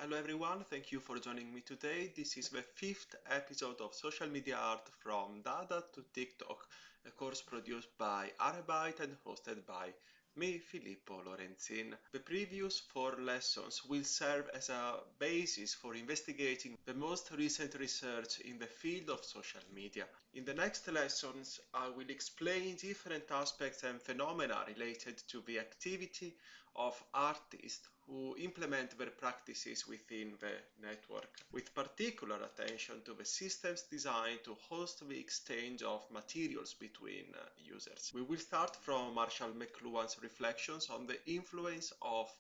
Hello everyone, thank you for joining me today. This is the fifth episode of Social Media Art from Dada to TikTok, a course produced by Arebyte and hosted by me, Filippo Lorenzin. The previous four lessons will serve as a basis for investigating the most recent research in the field of social media. In the next lessons, I will explain different aspects and phenomena related to the activity of artists who implement their practices within the network, with particular attention to the systems designed to host the exchange of materials between users. We will start from Marshall McLuhan's reflections on the influence of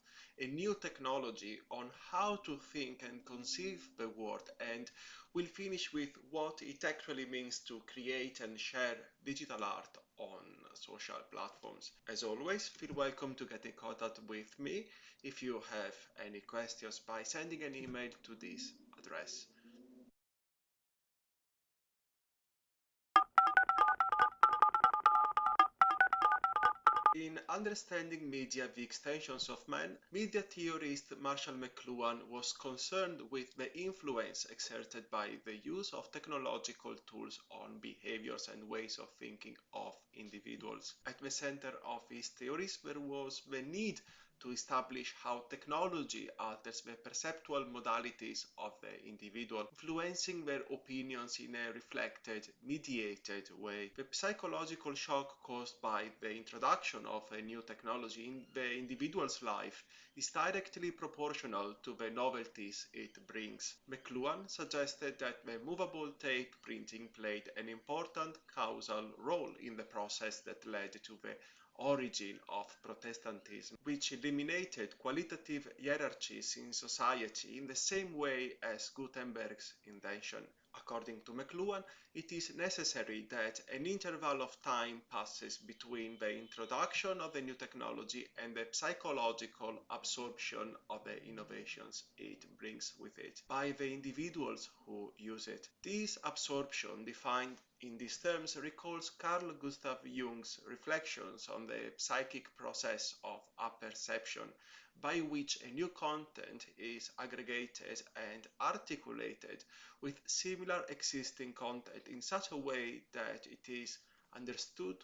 a new technology on how to think and conceive the world, and we'll finish with what it actually means to create and share digital art on social platforms. As always, feel welcome to get in contact with me if you have any questions by sending an email to this address. In Understanding Media, the Extensions of Man, media theorist Marshall McLuhan was concerned with the influence exerted by the use of technological tools on behaviors and ways of thinking of individuals. At the center of his theories, there was the need to establish how technology alters the perceptual modalities of the individual, influencing their opinions in a reflected, mediated way. The psychological shock caused by the introduction of a new technology in the individual's life is directly proportional to the novelties it brings. McLuhan suggested that the movable tape printing played an important causal role in the process that led to the origin of Protestantism, which eliminated qualitative hierarchies in society in the same way as Gutenberg's invention. According to McLuhan, it is necessary that an interval of time passes between the introduction of the new technology and the psychological absorption of the innovations it brings with it by the individuals who use it. This absorption, defined in these terms, recalls Carl Gustav Jung's reflections on the psychic process of apperception, by which a new content is aggregated and articulated with similar existing content in such a way that it is understood,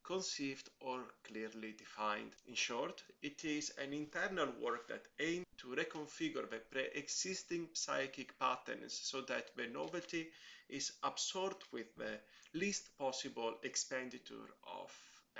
conceived, or clearly defined. In short, it is an internal work that aims to reconfigure the pre-existing psychic patterns so that the novelty is absorbed with the least possible expenditure of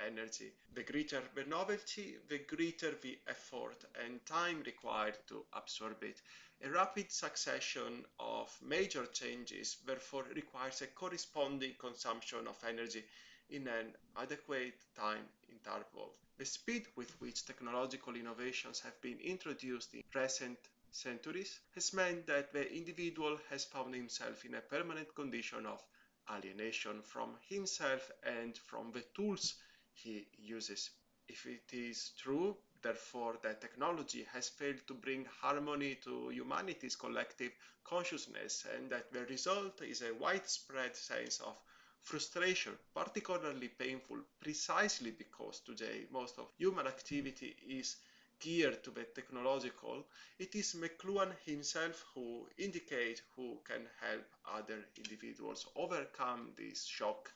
energy. The greater the novelty, the greater the effort and time required to absorb it. A rapid succession of major changes therefore requires a corresponding consumption of energy in an adequate time interval. The speed with which technological innovations have been introduced in recent centuries has meant that the individual has found himself in a permanent condition of alienation from himself and from the tools he uses. If it is true, therefore, that technology has failed to bring harmony to humanity's collective consciousness, and that the result is a widespread sense of frustration, particularly painful precisely because today most of human activity is geared to the technological, it is McLuhan himself who indicates who can help other individuals overcome this shock: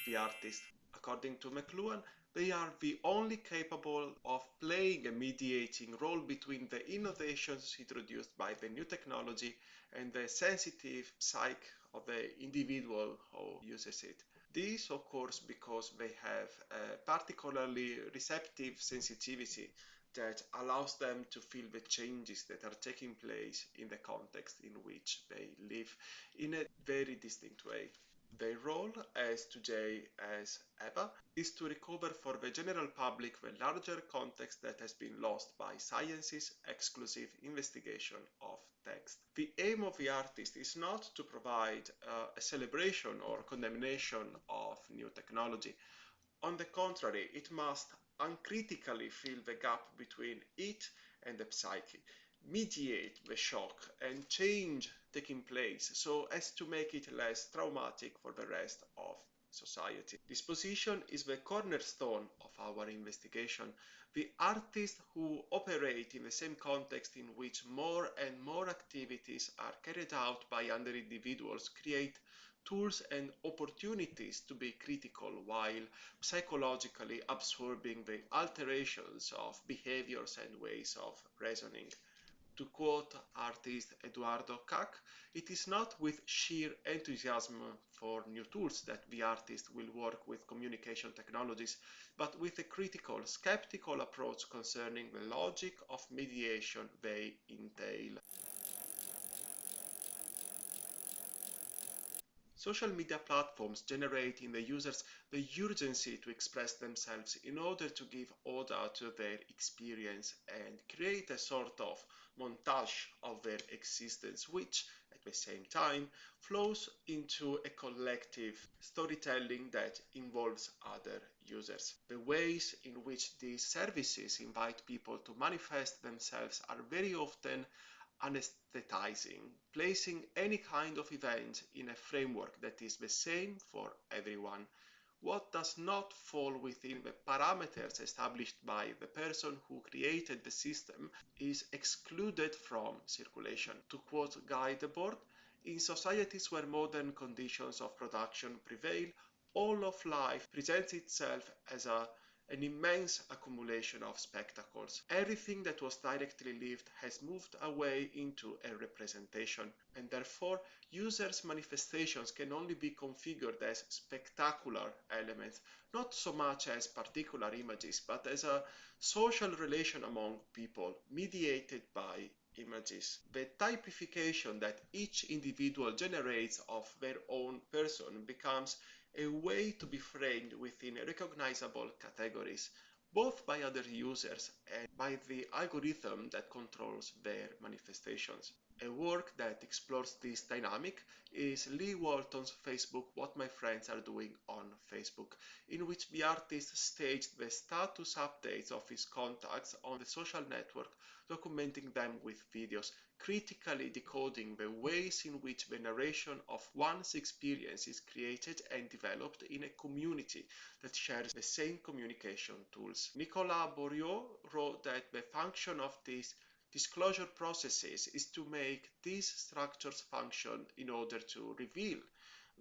the artist. According to McLuhan, they are the only capable of playing a mediating role between the innovations introduced by the new technology and the sensitive psyche of the individual who uses it. This occurs because they have a particularly receptive sensitivity that allows them to feel the changes that are taking place in the context in which they live in a very distinct way. Their role as today as EBA is to recover for the general public the larger context that has been lost by science's exclusive investigation of text. The aim of the artist is not to provide a celebration or condemnation of new technology. On the contrary, it must uncritically fill the gap between it and the psyche, mediate the shock and change taking place so as to make it less traumatic for the rest of society. This position is the cornerstone of our investigation. The artists who operate in the same context in which more and more activities are carried out by other individuals create tools and opportunities to be critical while psychologically absorbing the alterations of behaviors and ways of reasoning. To quote artist Eduardo Kac, it is not with sheer enthusiasm for new tools that the artist will work with communication technologies, but with a critical, skeptical approach concerning the logic of mediation they entail. Social media platforms generate in the users the urgency to express themselves in order to give order to their experience and create a sort of montage of their existence, which at the same time flows into a collective storytelling that involves other users. The ways in which these services invite people to manifest themselves are very often anesthetizing, placing any kind of event in a framework that is the same for everyone. What does not fall within the parameters established by the person who created the system is excluded from circulation. To quote Guy Debord, in societies where modern conditions of production prevail, all of life presents itself as an immense accumulation of spectacles. Everything that was directly lived has moved away into a representation, and therefore users' manifestations can only be configured as spectacular elements, not so much as particular images, but as a social relation among people mediated by images. The typification that each individual generates of their own person becomes a way to be framed within recognizable categories, both by other users and by the algorithm that controls their manifestations. A work that explores this dynamic is Lee Walton's Facebook What My Friends Are Doing on Facebook, in which the artist staged the status updates of his contacts on the social network, documenting them with videos, critically decoding the ways in which the narration of one's experience is created and developed in a community that shares the same communication tools. Nicolas Bourriaud wrote that the function of these disclosure processes is to make these structures function in order to reveal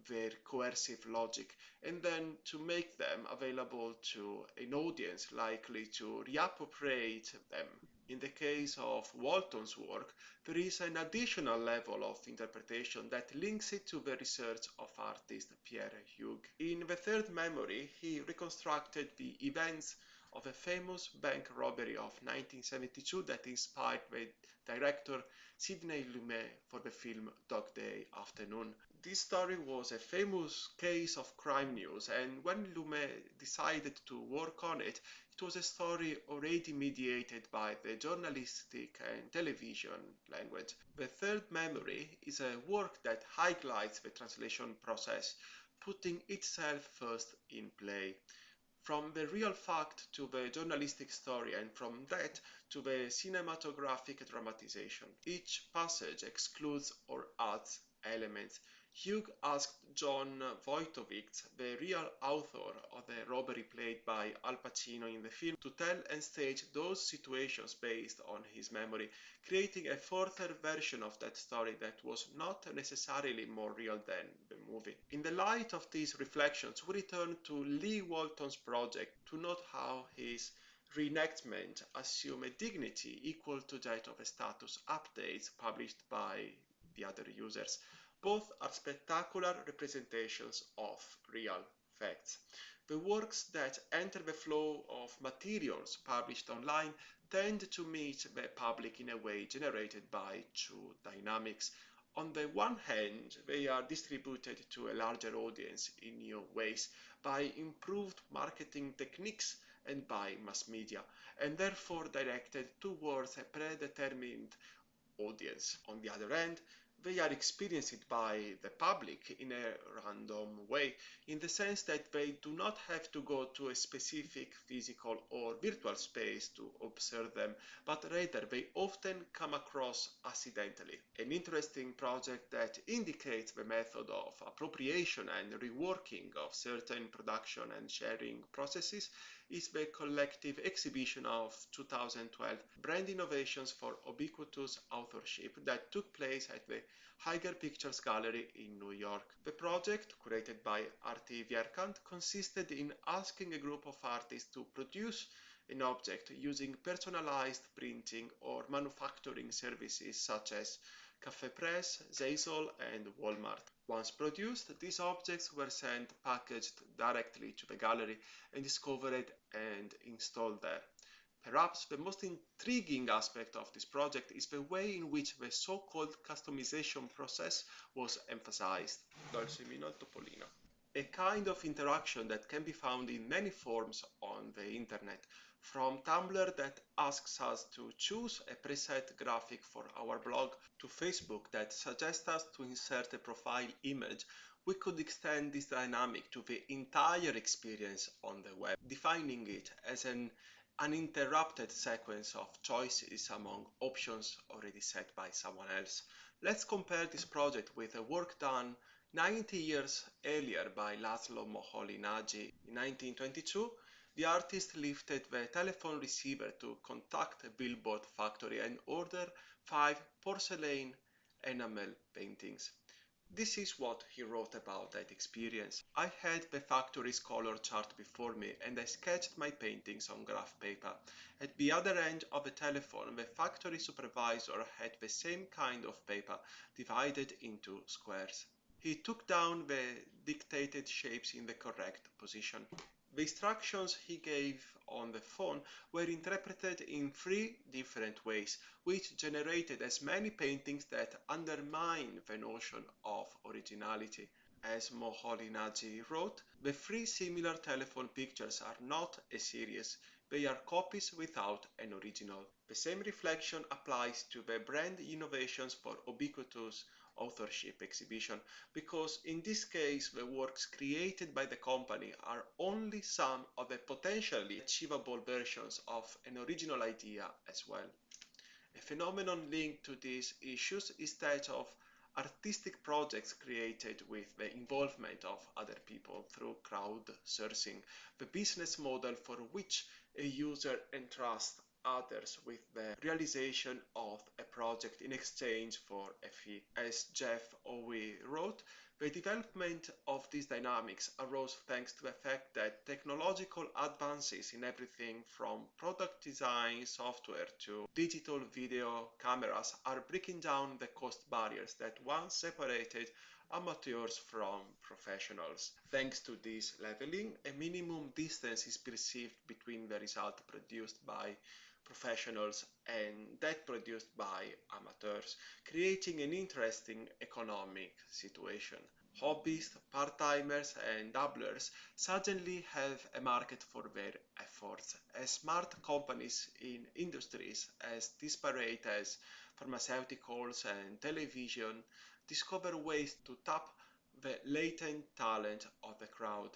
their coercive logic and then to make them available to an audience likely to reappropriate them. In the case of Walton's work, there is an additional level of interpretation that links it to the research of artist Pierre Hugues. In The Third Memory, he reconstructed the events of a famous bank robbery of 1972 that inspired the director Sidney Lumet for the film Dog Day Afternoon. This story was a famous case of crime news, and when Lumet decided to work on it, it was a story already mediated by the journalistic and television language. The Third Memory is a work that highlights the translation process, putting itself first in play. From the real fact to the journalistic story, and from that to the cinematographic dramatization. Each passage excludes or adds elements. Hughes asked John Wojtowicz, the real author of the robbery played by Al Pacino in the film, to tell and stage those situations based on his memory, creating a further version of that story that was not necessarily more real than the movie. In the light of these reflections, we return to Lee Walton's project to note how his reenactment assume a dignity equal to that of a status updates published by the other users. Both are spectacular representations of real facts. The works that enter the flow of materials published online tend to meet the public in a way generated by two dynamics. On the one hand, they are distributed to a larger audience in new ways by improved marketing techniques and by mass media, and therefore directed towards a predetermined audience. On the other hand, they are experienced by the public in a random way, in the sense that they do not have to go to a specific physical or virtual space to observe them, but rather they often come across accidentally. An interesting project that indicates the method of appropriation and reworking of certain production and sharing processes is the collective exhibition of 2012 Brand Innovations for Ubiquitous Authorship that took place at the Haiger Pictures Gallery in New York. The project, curated by Arti Vierkant, consisted in asking a group of artists to produce an object using personalized printing or manufacturing services such as Cafe Press, Zeisel, and Walmart. Once produced, these objects were sent packaged directly to the gallery and discovered and installed there. Perhaps the most intriguing aspect of this project is the way in which the so-called customization process was emphasized. Dolce Vino al Topolino. A kind of interaction that can be found in many forms on the internet, from Tumblr that asks us to choose a preset graphic for our blog to Facebook that suggests us to insert a profile image. We could extend this dynamic to the entire experience on the web, defining it as an uninterrupted sequence of choices among options already set by someone else. Let's compare this project with a work done 90 years earlier by Laszlo Moholy-Nagy. In 1922, the artist lifted the telephone receiver to contact a billboard factory and order 5 porcelain enamel paintings. This is what he wrote about that experience. I had the factory's color chart before me and I sketched my paintings on graph paper. At the other end of the telephone, the factory supervisor had the same kind of paper divided into squares. He took down the dictated shapes in the correct position. The instructions he gave on the phone were interpreted in 3 different ways, which generated as many paintings that undermine the notion of originality. As Moholy-Nagy wrote, the 3 similar telephone pictures are not a series, they are copies without an original. The same reflection applies to the Brand Innovations for Ubiquitous Authorship exhibition, because in this case the works created by the company are only some of the potentially achievable versions of an original idea as well. A phenomenon linked to these issues is that of artistic projects created with the involvement of other people through crowdsourcing, the business model for which a user entrusts others with the realization of a project in exchange for a fee. As Jeff Owe wrote, the development of these dynamics arose thanks to the fact that technological advances in everything from product design software to digital video cameras are breaking down the cost barriers that once separated amateurs from professionals. Thanks to this leveling, a minimum distance is perceived between the result produced by professionals and that produced by amateurs, creating an interesting economic situation. Hobbyists, part-timers and dabblers suddenly have a market for their efforts, as smart companies in industries as disparate as pharmaceuticals and television discover ways to tap the latent talent of the crowd.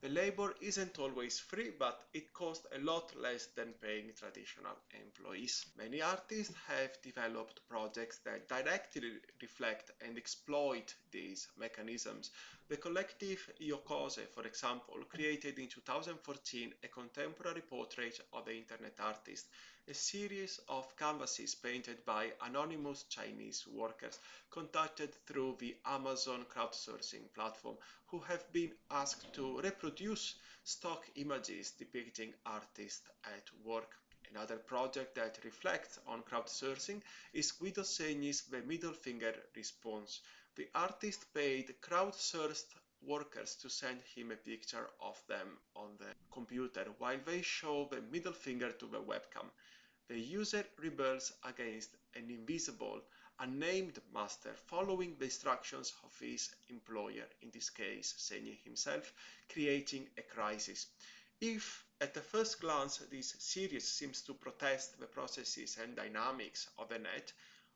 The labor isn't always free, but it costs a lot less than paying traditional employees. Many artists have developed projects that directly reflect and exploit these mechanisms. The collective Iokose, for example, created in 2014 a contemporary portrait of the internet artist, a series of canvases painted by anonymous Chinese workers contacted through the Amazon crowdsourcing platform, who have been asked to reproduce stock images depicting artists at work. Another project that reflects on crowdsourcing is Guido Segni's The Middle Finger Response. The artist paid crowdsourced workers to send him a picture of them on the computer while they show the middle finger to the webcam. The user rebels against an invisible, unnamed master following the instructions of his employer, in this case Segni himself, creating a crisis. If at the first glance this series seems to protest the processes and dynamics of the net,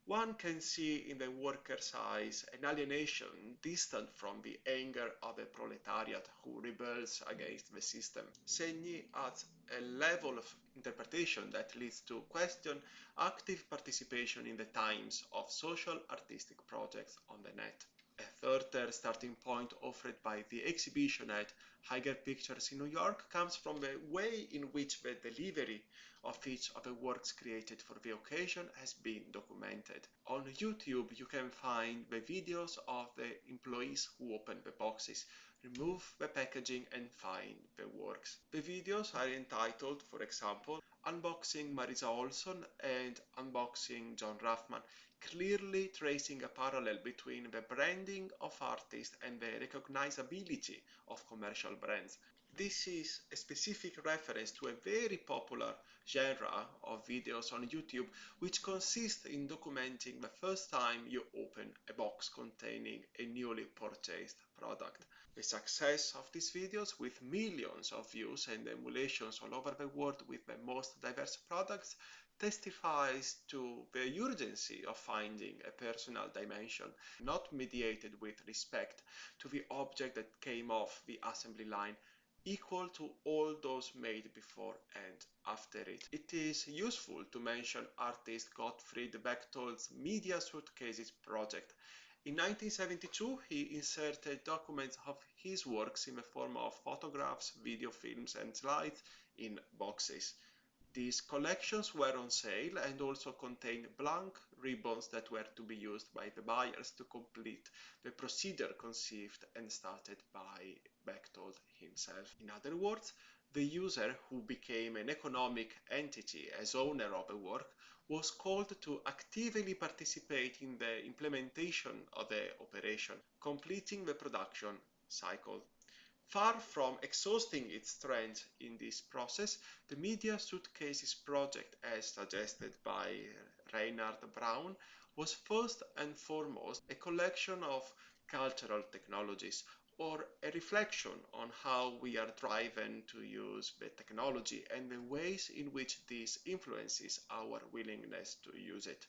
One can see in the worker's eyes an alienation distant from the anger of the proletariat who rebels against the system. Segni adds a level of interpretation that leads to question active participation in the times of social artistic projects on the net. A further starting point offered by the exhibition at Higher Pictures in New York comes from the way in which the delivery of each of the works created for the occasion has been documented. On YouTube, you can find the videos of the employees who open the boxes, remove the packaging and find the works. The videos are entitled, for example, Unboxing Marisa Olson and Unboxing John Ruffman, clearly tracing a parallel between the branding of artists and the recognizability of commercial brands. This is a specific reference to a very popular genre of videos on YouTube, which consists in documenting the first time you open a box containing a newly purchased product. The success of these videos, with millions of views and emulations all over the world with the most diverse products, testifies to the urgency of finding a personal dimension, not mediated with respect to the object that came off the assembly line, equal to all those made before and after it. It is useful to mention artist Gottfried Bechtol's Media Suitcases project. In 1972, he inserted documents of his works in the form of photographs, video films, and slides in boxes. These collections were on sale and also contained blank ribbons that were to be used by the buyers to complete the procedure conceived and started by Bechtold himself. In other words, the user, who became an economic entity as owner of a work, was called to actively participate in the implementation of the operation, completing the production cycle. Far from exhausting its strength in this process, the Media Suitcases project, as suggested by Reinhard Braun, was first and foremost a collection of cultural technologies, or a reflection on how we are driven to use the technology and the ways in which this influences our willingness to use it.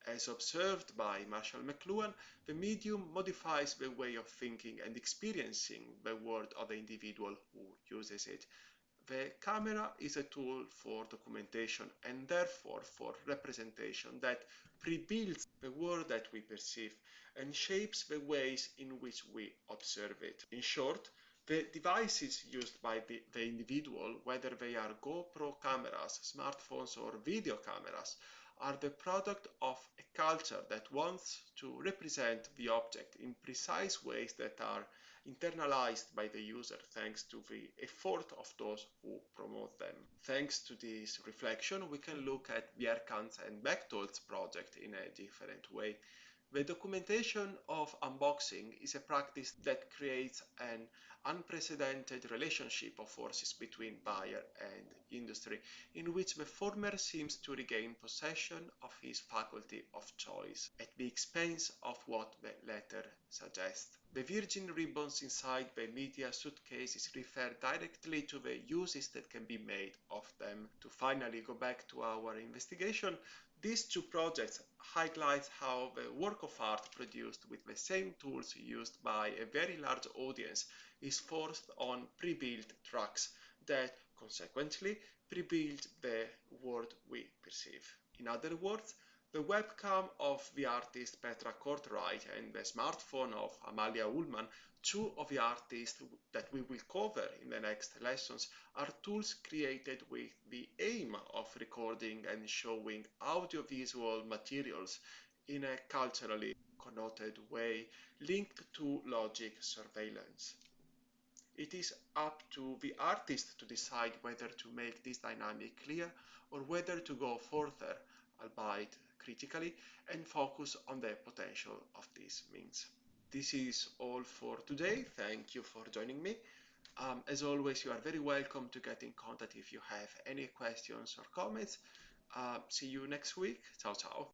As observed by Marshall McLuhan, the medium modifies the way of thinking and experiencing the world of the individual who uses it. The camera is a tool for documentation and therefore for representation that pre-builds the world that we perceive and shapes the ways in which we observe it. In short, the devices used by the individual, whether they are GoPro cameras, smartphones or video cameras, are the product of a culture that wants to represent the object in precise ways that are internalized by the user thanks to the effort of those who promote them. Thanks to this reflection, we can look at Bjerkans and Bechtold's project in a different way. The documentation of unboxing is a practice that creates an unprecedented relationship of forces between buyer and industry, in which the former seems to regain possession of his faculty of choice at the expense of what the latter suggests. The virgin ribbons inside the Media Suitcases refer directly to the uses that can be made of them. To finally go back to our investigation, these two projects highlight how the work of art produced with the same tools used by a very large audience is forced on pre-built tracks that, consequently, pre-build the world we perceive. In other words, the webcam of the artist Petra Kortright and the smartphone of Amalia Ullmann, two of the artists that we will cover in the next lessons, are tools created with the aim of recording and showing audiovisual materials in a culturally connoted way linked to logic surveillance. It is up to the artist to decide whether to make this dynamic clear or whether to go further, albeit critically, and focus on the potential of these means. This is all for today. Thank you for joining me. As always, you are very welcome to get in contact if you have any questions or comments. See you next week. Ciao, ciao.